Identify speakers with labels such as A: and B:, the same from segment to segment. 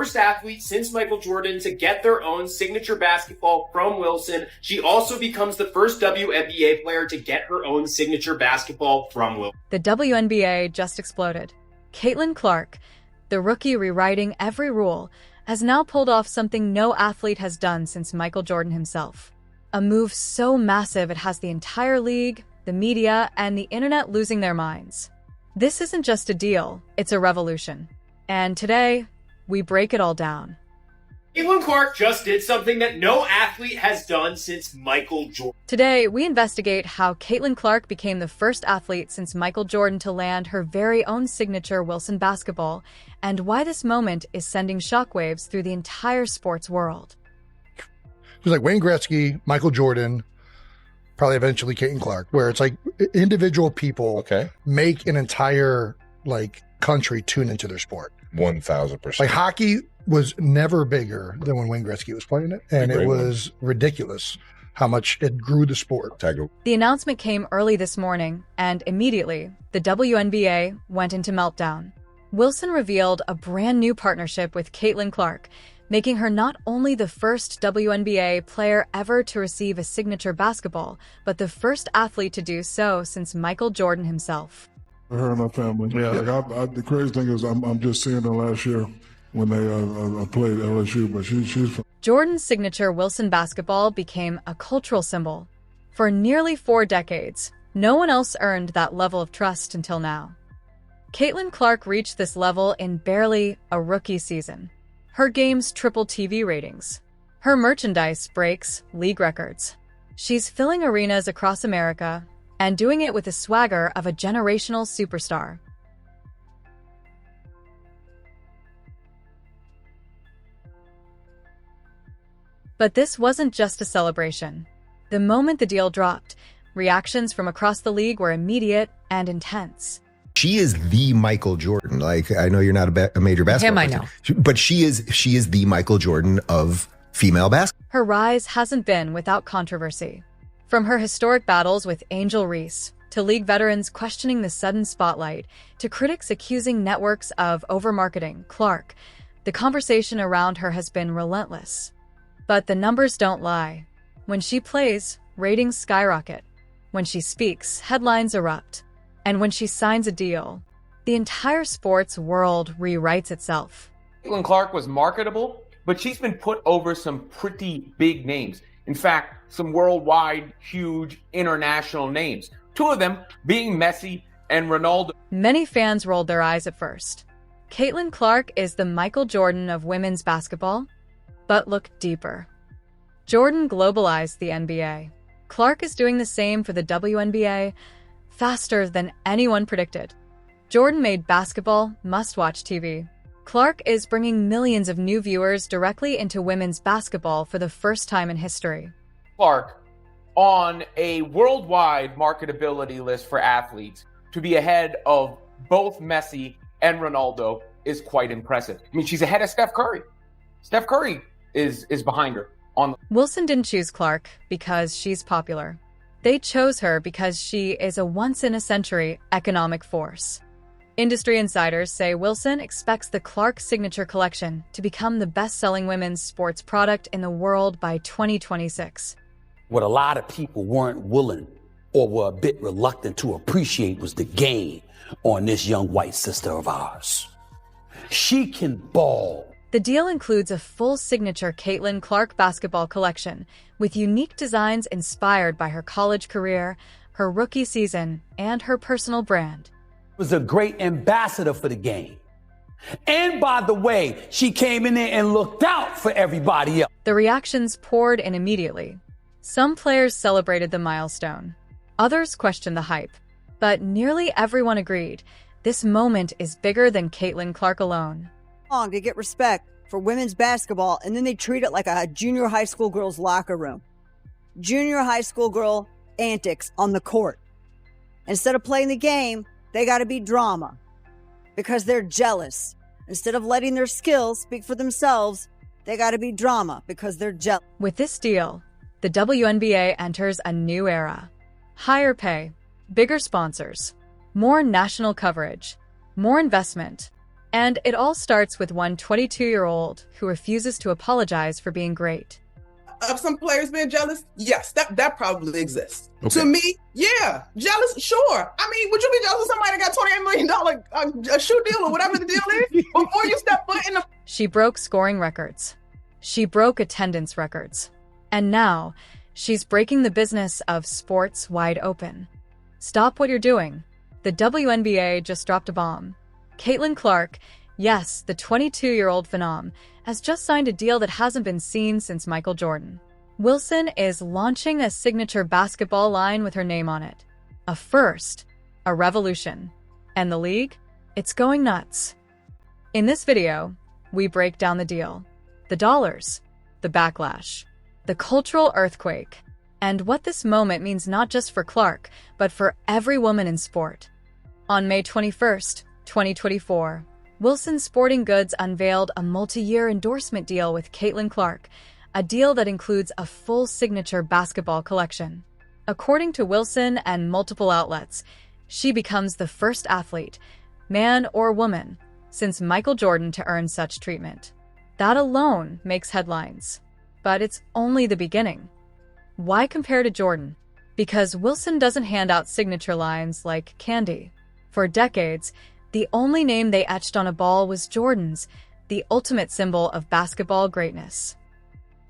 A: first athlete since Michael Jordan to get their own signature basketball from Wilson. She also becomes the first WNBA player to get her own signature basketball from Wilson.
B: The WNBA just exploded. Caitlin Clark, the rookie rewriting every rule, has now pulled off something no athlete has done since Michael Jordan himself. A move so massive it has the entire league, the media, and the internet losing their minds. This isn't just a deal, it's a revolution. And today, we break it all down.
A: Caitlin Clark just did something that no athlete has done since Michael Jordan.
B: Today, we investigate how Caitlin Clark became the first athlete since Michael Jordan to land her very own signature Wilson basketball, and why this moment is sending shockwaves through the entire sports world.
C: It was like Wayne Gretzky, Michael Jordan, probably eventually Caitlin Clark, where it's like individual people make an entire country tune into their sport.
D: 1,000%.
C: Like hockey was never bigger than when Wayne Gretzky was playing it, and it was ridiculous how much it grew the sport.
B: The announcement came early this morning, and immediately, the WNBA went into meltdown. Wilson revealed a brand new partnership with Caitlin Clark, making her not only the first WNBA player ever to receive a signature basketball, but the first athlete to do so since Michael Jordan himself.
E: Her and her family. Yeah. The crazy thing is I'm just seeing her last year when they played LSU, but she's from...
B: Jordan's signature Wilson basketball became a cultural symbol. For nearly 4 decades, no one else earned that level of trust until now. Caitlin Clark reached this level in barely a rookie season. Her games tripled TV ratings. Her merchandise breaks league records. She's filling arenas across America and doing it with the swagger of a generational superstar. But this wasn't just a celebration. The moment the deal dropped, reactions from across the league were immediate and intense.
D: She is the Michael Jordan. I know you're not a major basketball
F: Him, I
D: person, but she is the Michael Jordan of female basketball.
B: Her rise hasn't been without controversy. From her historic battles with Angel Reese, to league veterans questioning the sudden spotlight, to critics accusing networks of over-marketing Clark, the conversation around her has been relentless. But the numbers don't lie. When she plays, ratings skyrocket. When she speaks, headlines erupt. And when she signs a deal, the entire sports world rewrites itself.
G: Caitlin Clark was marketable, but she's been put over some pretty big names. In fact, some worldwide, huge, international names. 2 of them being Messi and Ronaldo.
B: Many fans rolled their eyes at first. Caitlin Clark is the Michael Jordan of women's basketball? But look deeper. Jordan globalized the NBA. Clark is doing the same for the WNBA, faster than anyone predicted. Jordan made basketball must-watch TV. Clark is bringing millions of new viewers directly into women's basketball for the first time in history.
G: Clark, on a worldwide marketability list for athletes, to be ahead of both Messi and Ronaldo is quite impressive. I mean, she's ahead of Steph Curry. Steph Curry is behind her.
B: Wilson didn't choose Clark because she's popular. They chose her because she is a once-in-a-century economic force. Industry insiders say Wilson expects the Clark signature collection to become the best-selling women's sports product in the world by 2026.
H: What a lot of people weren't willing or were a bit reluctant to appreciate was the gain on this young white sister of ours. She can ball.
B: The deal includes a full signature Caitlin Clark basketball collection with unique designs inspired by her college career, her rookie season, and her personal brand.
H: Was a great ambassador for the game. And by the way, she came in there and looked out for everybody else.
B: The reactions poured in immediately. Some players celebrated the milestone. Others questioned the hype. But nearly everyone agreed, this moment is bigger than Caitlin Clark alone.
F: To get respect for women's basketball, and then they treat it like a junior high school girl's locker room. Junior high school girl antics on the court. Instead of playing the game, they got to be drama because they're jealous. Instead of letting their skills speak for themselves, they got to be drama because they're jealous.
B: With this deal, the WNBA enters a new era. Higher pay, bigger sponsors, more national coverage, more investment, And it all starts with one 22-year-old who refuses to apologize for being great.
I: Of some players being jealous? Yes, that probably exists.
J: Okay.
I: To me, yeah, jealous, sure. I mean, would you be jealous of somebody that got $28 million a shoe deal or whatever the deal is before you step foot in the...
B: She broke scoring records. She broke attendance records. And now, she's breaking the business of sports wide open. Stop what you're doing. The WNBA just dropped a bomb. Caitlin Clark, yes, the 22-year-old phenom, has just signed a deal that hasn't been seen since Michael Jordan. Wilson is launching a signature basketball line with her name on it. A first, a revolution. And the league? It's going nuts. In this video, we break down the deal, the dollars, the backlash, the cultural earthquake, and what this moment means not just for Clark, but for every woman in sport. On May 21st, 2024, Wilson Sporting Goods unveiled a multi-year endorsement deal with Caitlin Clark, a deal that includes a full signature basketball collection. According to Wilson and multiple outlets, she becomes the first athlete, man or woman, since Michael Jordan to earn such treatment. That alone makes headlines. But it's only the beginning. Why compare to Jordan? Because Wilson doesn't hand out signature lines like candy. For decades, the only name they etched on a ball was Jordan's, the ultimate symbol of basketball greatness.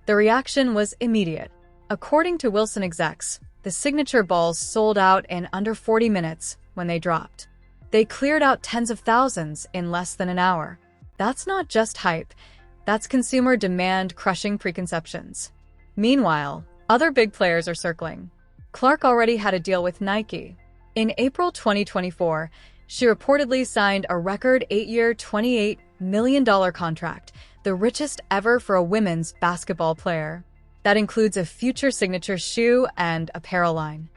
B: The reaction was immediate. According to Wilson execs, the signature balls sold out in under 40 minutes when they dropped. They cleared out tens of thousands in less than an hour. That's not just hype. That's consumer demand crushing preconceptions. Meanwhile, other big players are circling. Clark already had a deal with Nike. In April 2024, she reportedly signed a record 8-year, $28 million contract, the richest ever for a women's basketball player. That includes a future signature shoe and apparel line.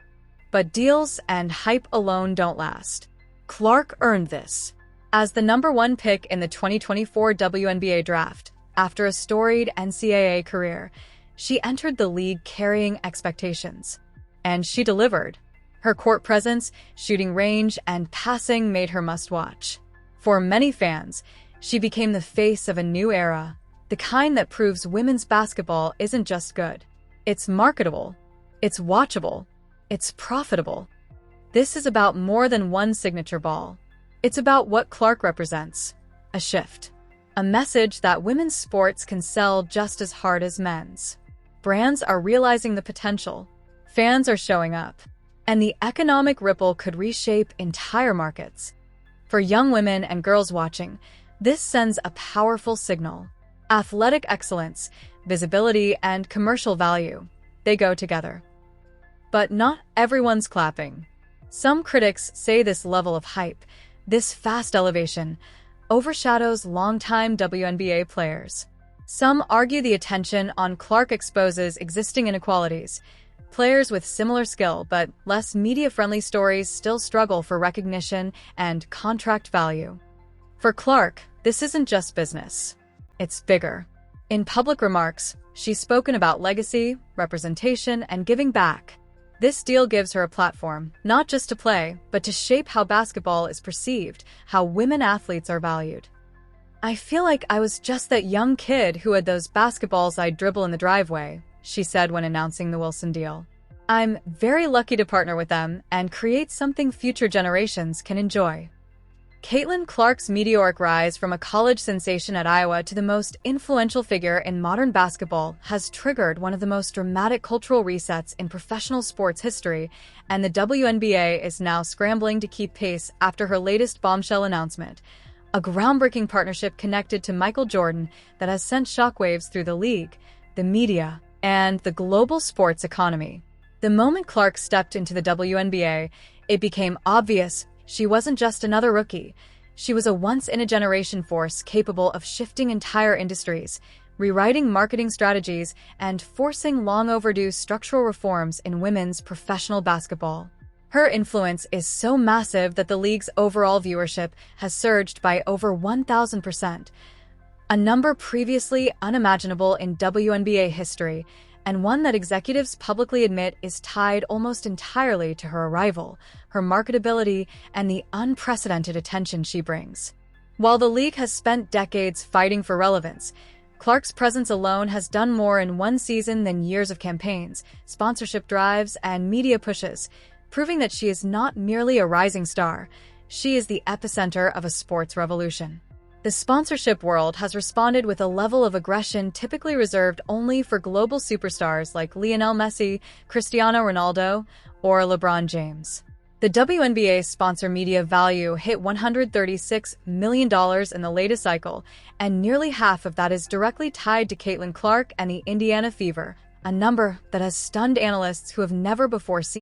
B: But deals and hype alone don't last. Clark earned this. As the #1 pick in the 2024 WNBA draft, after a storied NCAA career, she entered the league carrying expectations. And she delivered. Her court presence, shooting range, and passing made her must-watch. For many fans, she became the face of a new era, the kind that proves women's basketball isn't just good. It's marketable, it's watchable, it's profitable. This is about more than one signature ball. It's about what Clark represents, a shift. A message that women's sports can sell just as hard as men's. Brands are realizing the potential. Fans are showing up. And the economic ripple could reshape entire markets. For young women and girls watching, this sends a powerful signal. Athletic excellence, visibility, and commercial value, they go together. But not everyone's clapping. Some critics say this level of hype, this fast elevation, overshadows longtime WNBA players. Some argue the attention on Clark exposes existing inequalities. Players with similar skill but less media-friendly stories still struggle for recognition and contract value. For Clark, this isn't just business. It's bigger. In public remarks, she's spoken about legacy, representation, and giving back. This deal gives her a platform, not just to play, but to shape how basketball is perceived, how women athletes are valued. I feel like I was just that young kid who had those basketballs I'd dribble in the driveway, she said when announcing the Wilson deal. I'm very lucky to partner with them and create something future generations can enjoy. Caitlin Clark's meteoric rise from a college sensation at Iowa to the most influential figure in modern basketball has triggered one of the most dramatic cultural resets in professional sports history, and the WNBA is now scrambling to keep pace after her latest bombshell announcement, a groundbreaking partnership connected to Michael Jordan that has sent shockwaves through the league, the media, and the global sports economy. The moment Clark stepped into the WNBA, it became obvious she wasn't just another rookie. She was a once-in-a-generation force capable of shifting entire industries, rewriting marketing strategies, and forcing long-overdue structural reforms in women's professional basketball. Her influence is so massive that the league's overall viewership has surged by over 1,000%, a number previously unimaginable in WNBA history, and one that executives publicly admit is tied almost entirely to her arrival, her marketability, and the unprecedented attention she brings. While the league has spent decades fighting for relevance, Clark's presence alone has done more in one season than years of campaigns, sponsorship drives, and media pushes, proving that she is not merely a rising star. She is the epicenter of a sports revolution. The sponsorship world has responded with a level of aggression typically reserved only for global superstars like Lionel Messi, Cristiano Ronaldo, or LeBron James. The WNBA sponsor media value hit $136 million in the latest cycle, and nearly half of that is directly tied to Caitlin Clark and the Indiana Fever, a number that has stunned analysts who have never before seen